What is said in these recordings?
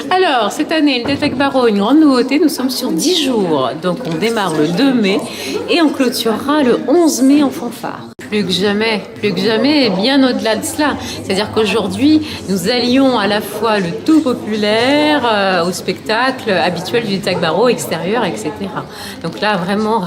Alors, cette année, le Détac Barreau, une grande nouveauté, nous sommes sur 10 jours. Donc, on démarre le 2 mai et on clôturera le 11 mai en fanfare. Plus que jamais, et bien au-delà de cela. C'est-à-dire qu'aujourd'hui, nous allions à la fois le tout populaire au spectacle habituel du Détac Barreau, extérieur, etc. Donc là, vraiment,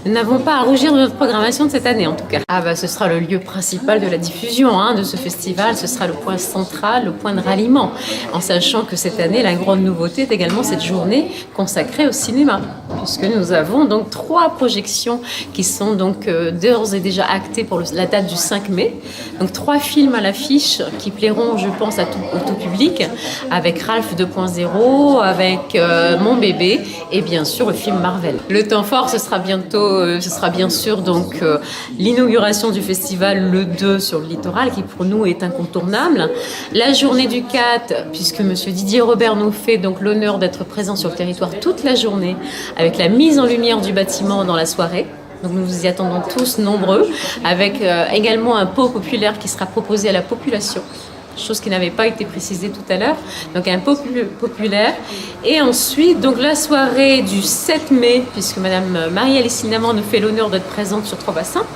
nous n'avons pas à rougir de notre programmation de cette année, en tout cas. Ce sera le lieu principal de la diffusion de ce festival. Ce sera le point central, le point de ralliement. En sachant que cette année, la grande nouveauté est également cette journée consacrée au cinéma. Puisque nous avons donc 3 projections qui sont donc d'ores et déjà actées pour la date du 5 mai. Donc 3 films à l'affiche qui plairont, je pense, au tout public, avec Ralph 2.0, avec Mon bébé et bien sûr le film Marvel. Le temps fort, ce sera bien sûr donc l'inauguration du festival le 2 sur le littoral, qui pour nous est incontournable. La journée du 4, puisque Monsieur Didier Robert nous fait donc l'honneur d'être présent sur le territoire toute la journée, avec la mise en lumière du bâtiment dans la soirée. Donc nous vous y attendons tous nombreux, avec également un pot populaire qui sera proposé à la population, chose qui n'avait pas été précisée tout à l'heure. Donc un pot populaire. Et ensuite, donc la soirée du 7 mai, puisque Madame Marie-Alice Cinnamon nous fait l'honneur d'être présente sur Trois-Bassins,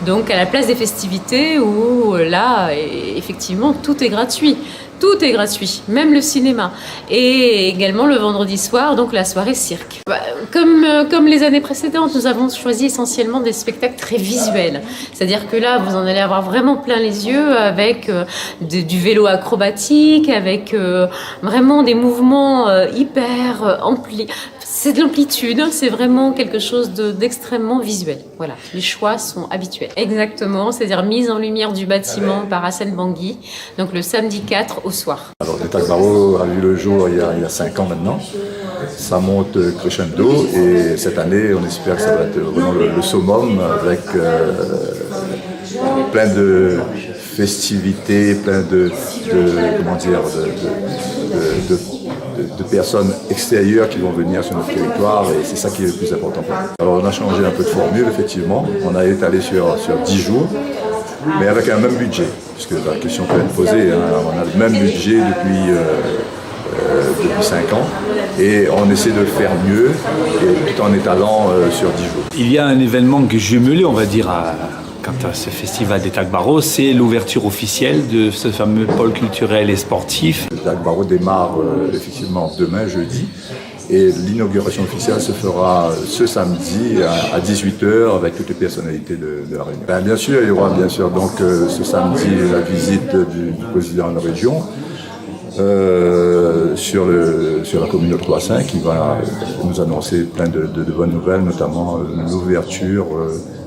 donc à la place des festivités, où là, effectivement, tout est gratuit. Tout est gratuit, même le cinéma. Et également le vendredi soir, donc la soirée cirque. Comme les années précédentes, nous avons choisi essentiellement des spectacles très visuels. C'est-à-dire que là, vous en allez avoir vraiment plein les yeux, avec du vélo acrobatique, avec vraiment des mouvements hyper amplis. C'est de l'amplitude, c'est vraiment quelque chose d'extrêmement visuel. Voilà, les choix sont habituels. Exactement, c'est-à-dire mise en lumière du bâtiment par Hassan Bangui, donc le samedi 4 au soir. Alors, le Détac Barreau a vu le jour il y a 5 ans maintenant. Ça monte crescendo et cette année, on espère que ça va être vraiment le summum avec plein de festivités, plein de personnes extérieures qui vont venir sur notre territoire et c'est ça qui est le plus important. Alors on a changé un peu de formule effectivement, on a étalé sur 10 jours, mais avec un même budget, puisque la question peut être posée, on a le même budget depuis 5 ans et on essaie de faire mieux et tout en étalant sur 10 jours. Il y a un événement que jumelé, on va dire, quant à ce festival Détac Barreau, c'est l'ouverture officielle de ce fameux pôle culturel et sportif. Le Détac Barreau démarre effectivement demain, jeudi, et l'inauguration officielle se fera ce samedi à 18h avec toutes les personnalités de la Réunion. Bien sûr, il y aura donc ce samedi la visite du président de la région sur la commune de Trois-Bassins qui va nous annoncer plein de bonnes nouvelles, notamment l'ouverture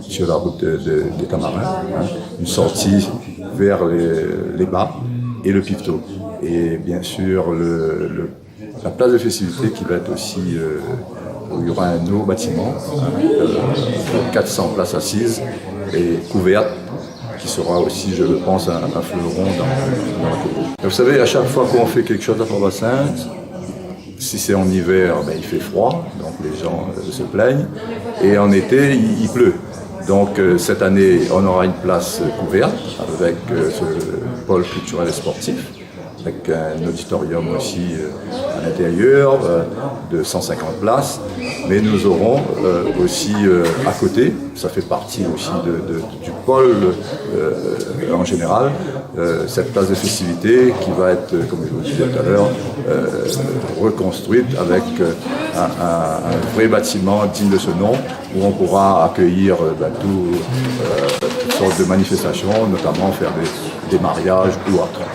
sur la route des Tamarins, une sortie vers les bas et le Piveteau. Et bien sûr, la place de festivité qui va être aussi, où il y aura un nouveau bâtiment, 400 places assises et couvertes, qui sera aussi, je le pense, un fleuron dans la commune. Vous savez, à chaque fois qu'on fait quelque chose à Trois-Bassins, si c'est en hiver, il fait froid, donc les gens se plaignent, et en été, il pleut. Donc cette année, on aura une place couverte avec ce pôle culturel et sportif, avec un auditorium aussi à l'intérieur de 150 places. Mais nous aurons aussi à côté, ça fait partie aussi du pôle en général, cette place de festivité qui va être, comme je vous le disais tout à l'heure, reconstruite avec un vrai bâtiment digne de ce nom, où on pourra accueillir toutes sortes de manifestations, notamment faire des mariages ou autres.